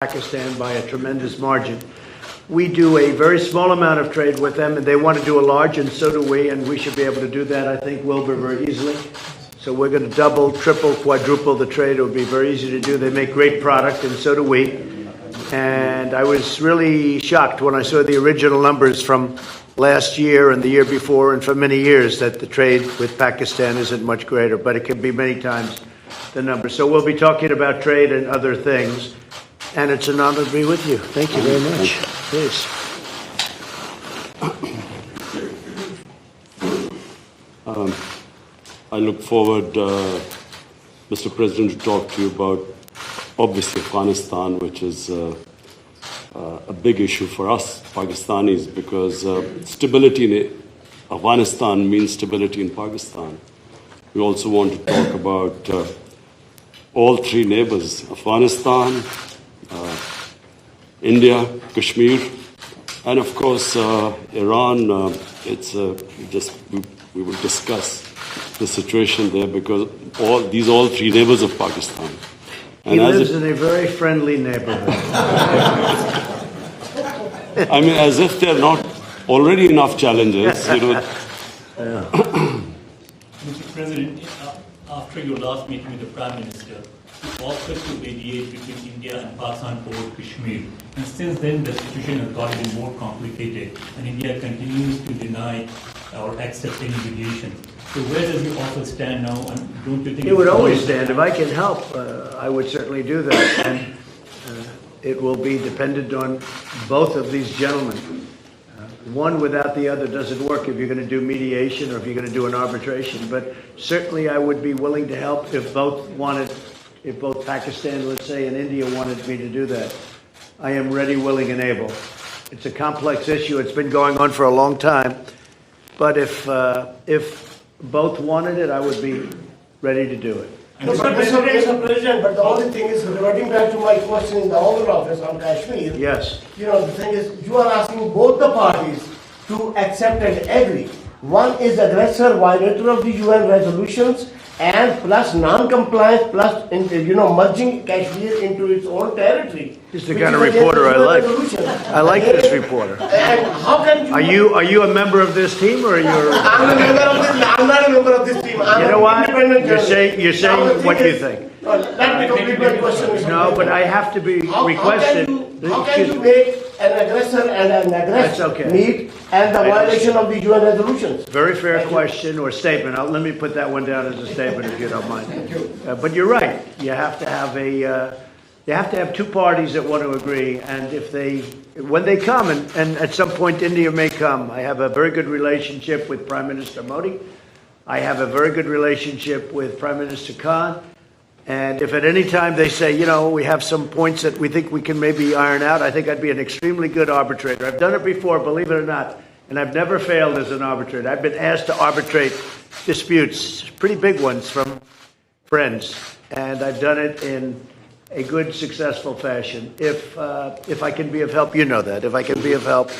Pakistan by a tremendous margin. We do a very small amount of trade with them, and they want to do a large, and so do we, and we should be able to do that, I think, Wilbur, very easily. So we're going to double, triple, quadruple the trade. It would be very easy to do. They make great product, and so do we. And I was really shocked when I saw the original numbers from last year and the year before and for many years that the trade with Pakistan isn't much greater, but it can be many times the number. So we'll be talking about trade and other things. And it's an honor to be with you. Thank you very much. Please. I look forward, Mr. President, to talk to you about, obviously, Afghanistan, which is a big issue for us Pakistanis, because stability in Afghanistan means stability in Pakistan. We also want to talk about all three neighbors, Afghanistan, India, Kashmir, and of course Iran. We will discuss the situation there, because all three neighbors of Pakistan. And he lives in a very friendly neighborhood. I mean, as if there are not already enough challenges, Mr. President, after your last meeting with the Prime Minister, you offered to mediate between India and Pakistan over Kashmir. And since then, the situation has gotten more complicated, and India continues to deny or accept any mediation. So where does your offer stand now, and don't you think It would always stand. If I can help, I would certainly do that. And it will be dependent on both of these gentlemen. One without the other doesn't work if you're going to do mediation or if you're going to do an arbitration. But certainly I would be willing to help if both Pakistan, let's say, and India wanted me to do that. I am ready, willing, and able. It's a complex issue. It's been going on for a long time. But if both wanted it, I would be ready to do it. Mr. President, but the only thing is, reverting back to my question in the Oval Office on Kashmir. Yes. The thing is, you are asking both the parties to accept and agree. One is aggressor, violator of the UN resolutions, and plus non-compliance, plus merging Kashmir into its own territory. He's the kind of reporter I like. I like this reporter. And how can you? Are you a member of this team, or are you? I'm not a member of this team. You know what? You're saying what you think. Let me complete my question. No, but I have to be requested. How can you make an aggressor and an aggressor meet and the violation of the UN resolutions? Very fair question or statement. Let me put that one down as a statement, if you don't mind. Thank you. But you're right. You have to have two parties that want to agree, and when they come, and at some point India may come. I have a very good relationship with Prime Minister Modi. I have a very good relationship with Prime Minister Khan. And if at any time they say, we have some points that we think we can maybe iron out, I think I'd be an extremely good arbitrator. I've done it before, believe it or not, and I've never failed as an arbitrator. I've been asked to arbitrate disputes, pretty big ones, from friends, and I've done it in a good, successful fashion. If I can be of help, you know that. If I can be of help,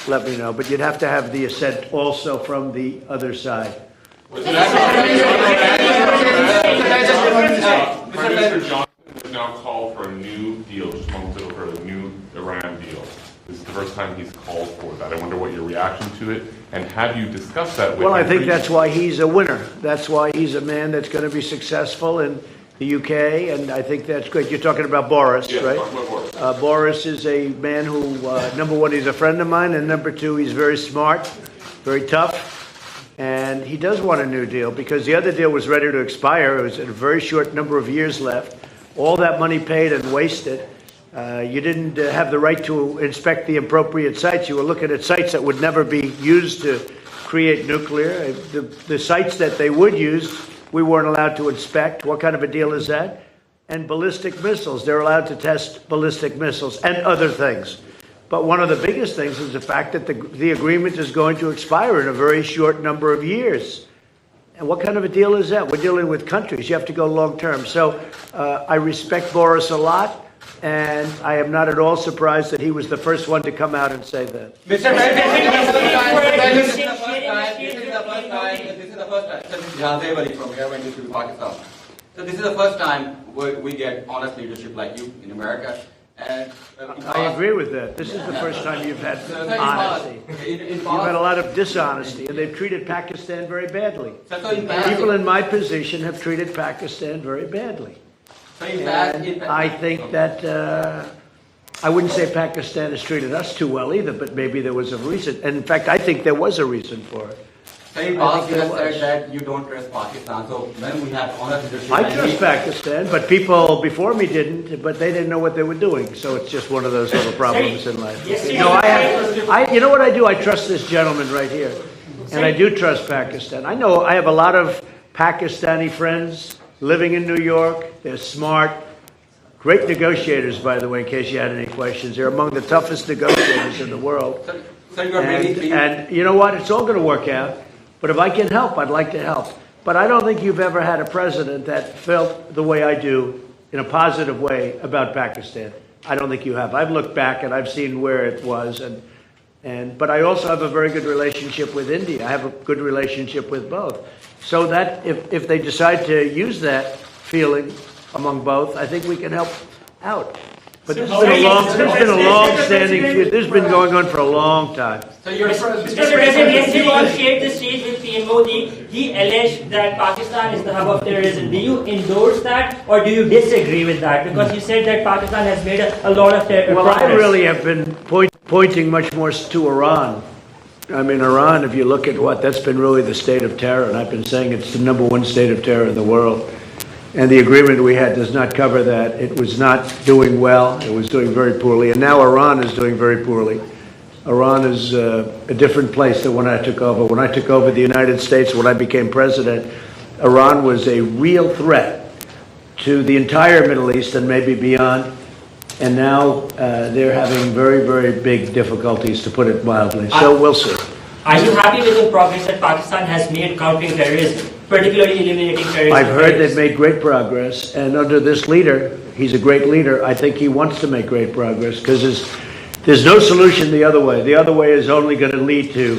let me know. But you'd have to have the assent also from the other side. Prime Minister Johnson has now called for a new deal, just moments ago, for a new Iran deal. This is the first time he's called for that. I wonder what your reaction to it, and have you discussed that with him? Well, I think that's why he's a winner. That's why he's a man that's going to be successful in the UK, and I think that's great. You're talking about Boris, yes, right? Boris. Boris is a man who, number one, he's a friend of mine, and number two, he's very smart, very tough. And he does want a new deal, because the other deal was ready to expire. It was a very short number of years left. All that money paid and wasted. You didn't have the right to inspect the appropriate sites. You were looking at sites that would never be used to create nuclear. The sites that they would use, we weren't allowed to inspect. What kind of a deal is that? And ballistic missiles. They're allowed to test ballistic missiles and other things. But one of the biggest things is the fact that the agreement is going to expire in a very short number of years. And what kind of a deal is that? We're dealing with countries. You have to go long term. So I respect Boris a lot, and I am not at all surprised that he was the first one to come out and say that. Mr. President, this is the first time. This is the first time. This is the first time. So this is Jazeb from here when to Pakistan. So this is the first time we get honest leadership like you in America. And I agree with that. This is the first time you've had So in honesty. in You've had a past, lot of dishonesty, and they've treated Pakistan very badly. so in past, People in my position have treated Pakistan very badly. so in past, And I think that I wouldn't say Pakistan has treated us too well either, but maybe there was a reason. And in fact, I think there was a reason for it. so in I past think you have there was. said that you don't trust Pakistan. So when we have honest leadership, I and trust we- Pakistan, but people before me didn't, but they didn't know what they were doing. So it's just one of those little problems in life. No, you know what I do? I trust this gentleman right here. And I do trust Pakistan. I know I have a lot of Pakistani friends living in New York. They're smart. Great negotiators, by the way, in case you had any questions. They're among the toughest negotiators in the world. So you are bringing And you know what? It's all going to work out. But if I can help, I'd like to help. But I don't think you've ever had a president that felt the way I do in a positive way about Pakistan. I don't think you have. I've looked back and I've seen where it was. But I also have a very good relationship with India. I have a good relationship with both. So that if they decide to use that feeling among both, I think we can help out. But this has been a long-standing feud. This has been going on for a long time. So you're Mr. President, yesterday you shared the stage with PM Modi. He alleged that Pakistan is the hub of terrorism. Do you endorse that or do you disagree with that? Because you said that Pakistan has made a lot of Well, I progress. really have been pointing much more to Iran. I mean, Iran, if you look at that's been really the state of terror, and I've been saying it's the #1 state of terror in the world. And the agreement we had does not cover that. It was not doing well. It was doing very poorly. And now Iran is doing very poorly. Iran is a different place than when I took over. When I took over the United States, when I became president, Iran was a real threat to the entire Middle East and maybe beyond. And now they're having very, very big difficulties, to put it mildly. So we'll see. Are you happy with the progress that Pakistan has made countering terrorism, particularly eliminating terrorism? I've heard they've made great progress, and under this leader, he's a great leader. I think he wants to make great progress because there's no solution the other way. The other way is only going to lead to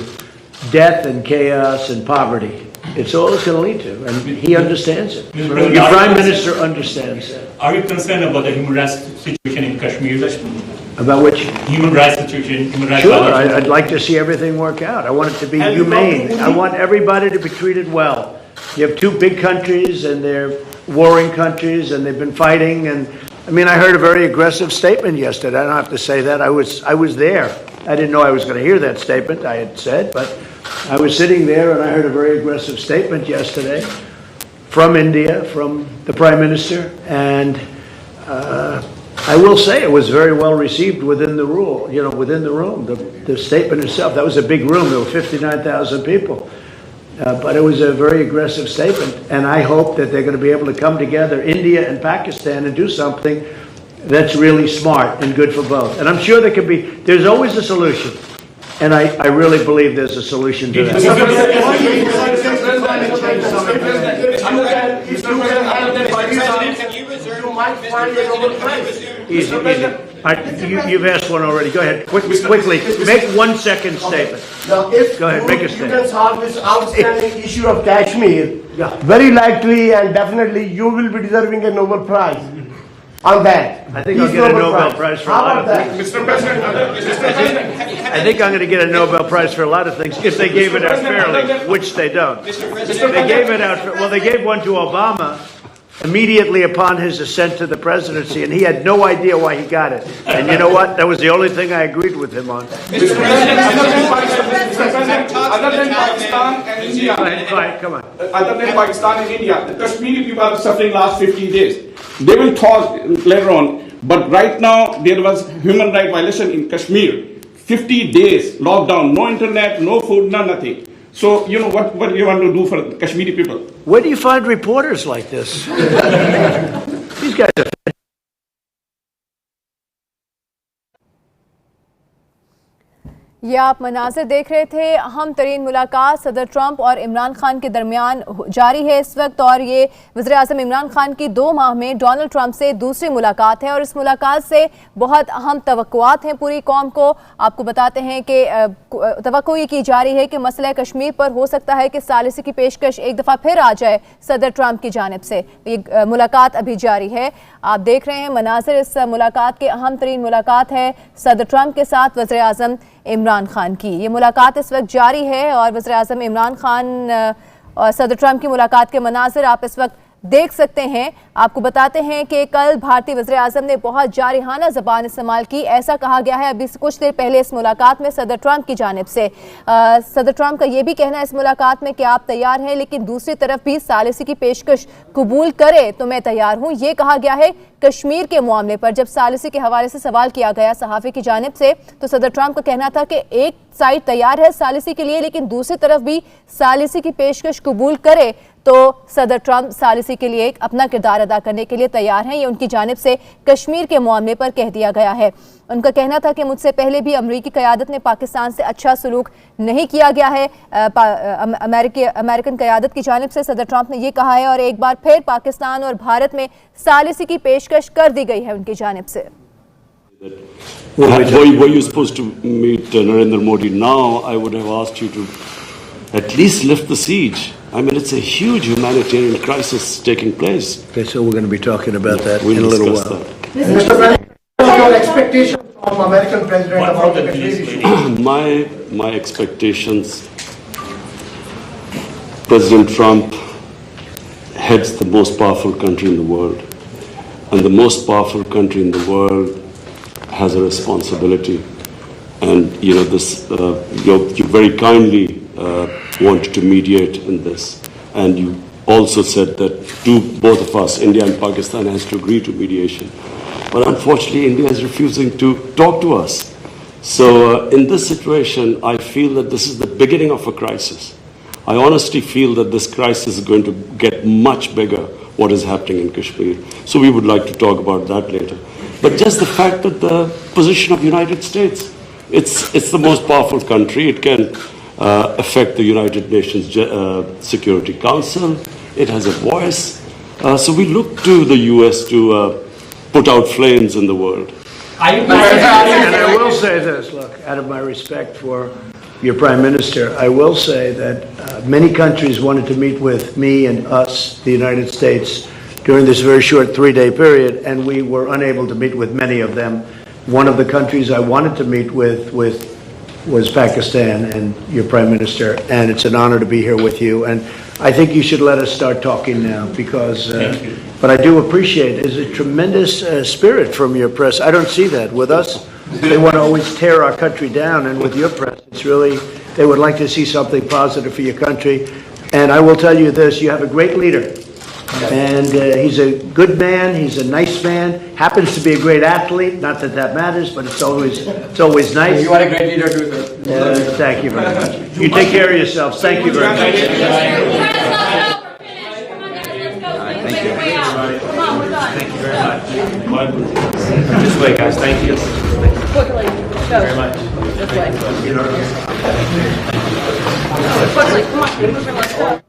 death and chaos and poverty. It's all it's going to lead to, and he understands it. Your prime minister understands that. Are you concerned about the human rights situation in Kashmir? About which? Human rights situation, human rights Sure, violations? I'd like to see everything work out. I want it to be humane. I want everybody to be treated well. You have two big countries, and they're warring countries, and they've been fighting. And I mean, I heard a very aggressive statement yesterday. I don't have to say that. I was there. I didn't know I was going to hear that statement. I had said, but I was sitting there, and I heard a very aggressive statement yesterday from India, from the Prime Minister, and I will say it was very well received within the within the room. The statement itself, that was a big room. There were 59,000 people. But it was a very aggressive statement. And I hope that they're going to be able to come together, India and Pakistan, and do something that's really smart and good for both. And I'm sure there's always a solution. And I really believe there's a solution to that. You might find a Nobel Prize. Easy. You've asked one already. Go ahead. Quickly. Make 1 second statement. Now, if Go ahead, make a you statement. can solve this outstanding issue of Kashmir, Yeah. very likely and definitely you will be deserving a Nobel Prize on that. I think I'll get a Nobel Prize for a How lot about of that? Mr. President, I think I'm going to get a Nobel Prize for a lot of things if they gave it out fairly, which they don't. They gave it out. Well, they gave one to Obama immediately upon his ascent to the presidency, and he had no idea why he got it. And you know what? That was the only thing I agreed with him on. Mr. President, other than Pakistan and India, Go ahead, quiet, come on. other than Pakistan and India, the Kashmiri people are suffering last 15 days. They will talk later on, but right now there was human rights violation in Kashmir. 50 days lockdown, no internet, no food, nothing. So, you know, what do you want to do for the Kashmiri people? Where do you find reporters like this? These guys are. ये आप मनाजिर देख रहे थे। अहम तरीन मुलाकात सदर Trump और इमरान खान के दरमियान जारी है इस वक्त, और ये वज़ीर आज़म इमरान खान की 2 माह में डोनाल्ड ट्रंप से दूसरी मुलाकात है और इस मुलाकात से बहुत अहम तवक्कुआत हैं पूरी कौम को। आपको बताते हैं कि तवक्को ये की जा रही है कि मसला कश्मीर पर हो सकता है कि सालिसी की पेशकश एक दफ़ा फिर आ जाए सदर ट्रंप की जानिब से। ये मुलाकात अभी जारी है, आप देख रहे हैं मनाजिर इस मुलाकात के। अहम तरीन मुलाकात है सदर ट्रंप के साथ वज़ीर आज़म इमरान खान की। ये मुलाकात इस वक्त जारी है और वज़ीर आज़म इमरान खान और सदर ट्रंप की मुलाकात के मनाजिर आप इस वक्त देख सकते हैं। आपको बताते हैं कि कल भारतीय वज़ीर आज़म ने बहुत जारिहाना ज़बान इस्तेमाल की, ऐसा कहा गया है अभी कुछ देर पहले इस मुलाकात में सदर ट्रंप की जानिब से। सदर ट्रंप का ये भी कहना है इस मुलाकात में कि आप तैयार हैं, लेकिन दूसरी तरफ भी सालिसी की पेशकश कबूल करे तो मैं तैयार हूँ। ये कहा गया है कश्मीर के मामले पर। जब सालिसी के हवाले से सवाल किया गया सहाफ़ी की जानिब से, तो सदर ट्रंप का कहना था कि एक साइड तैयार है सालिसी के लिए, लेकिन दूसरी तरफ भी सालिसी की पेशकश कबूल करे तो सदर ट्रंप सालिसी के लिए अपना किरदार अदा करने के लिए तैयार हैं। ये उनकी जानिब से कश्मीर के मामले पर कह दिया गया है। उनका कहना था कि मुझसे पहले भी अमरीकी क़यादत ने पाकिस्तान से अच्छा सलूक नहीं किया गया है। अमेरिकन क़यादत की जानिब से सदर ट्रंप ने यह कहा है और एक बार फिर पाकिस्तान और भारत में सालिसी की पेशकश कर दी गई है उनकी जानिब से। Were you supposed to meet Narendra Modi now? I would have asked you to at least lift the siege. I mean, it's a huge humanitarian crisis taking place. Okay, so we're going to be talking about that We'll in a little discuss while. that. Mr. President, what are your expectations from American President about the Kashmir issue? My expectations, President Trump heads the most powerful country in the world, and the most powerful country in the world has a responsibility. And you know this, you very kindly wanted to mediate in this, and you also said that both of us, India and Pakistan, has to agree to mediation. But unfortunately, India is refusing to talk to us. So in this situation, I feel that this is the beginning of a crisis. I honestly feel that this crisis is going to get much bigger, what is happening in Kashmir. So we would like to talk about that later. But just the fact that the position of the United States, it's the most powerful country. It can affect the United Nations Security Council. It has a voice. So we look to the US to put out flames in the world. And I will say this, look, out of my respect for your Prime Minister, I will say that many countries wanted to meet with me and us, the United States, during this very short 3-day period, and we were unable to meet with many of them. One of the countries I wanted to meet with was Pakistan and your Prime Minister, and it's an honor to be here with you. And I think you should let us start talking now, because, but I do appreciate there's a tremendous spirit from your press. I don't see that with us. They want to always tear our country down, and with your press, it's really, they would like to see something positive for your country. And I will tell you this, you have a great leader. And he's a good man, he's a nice man, happens to be a great athlete, not that that matters, but it's always nice. You are a great leader too, sir. Thank you very much. You take care of yourselves. Thank you very much. Thank you. Thank you very much. This way, guys. Thank you. Quickly, go. Very much. This way. Quickly, come on, you're moving, let's go.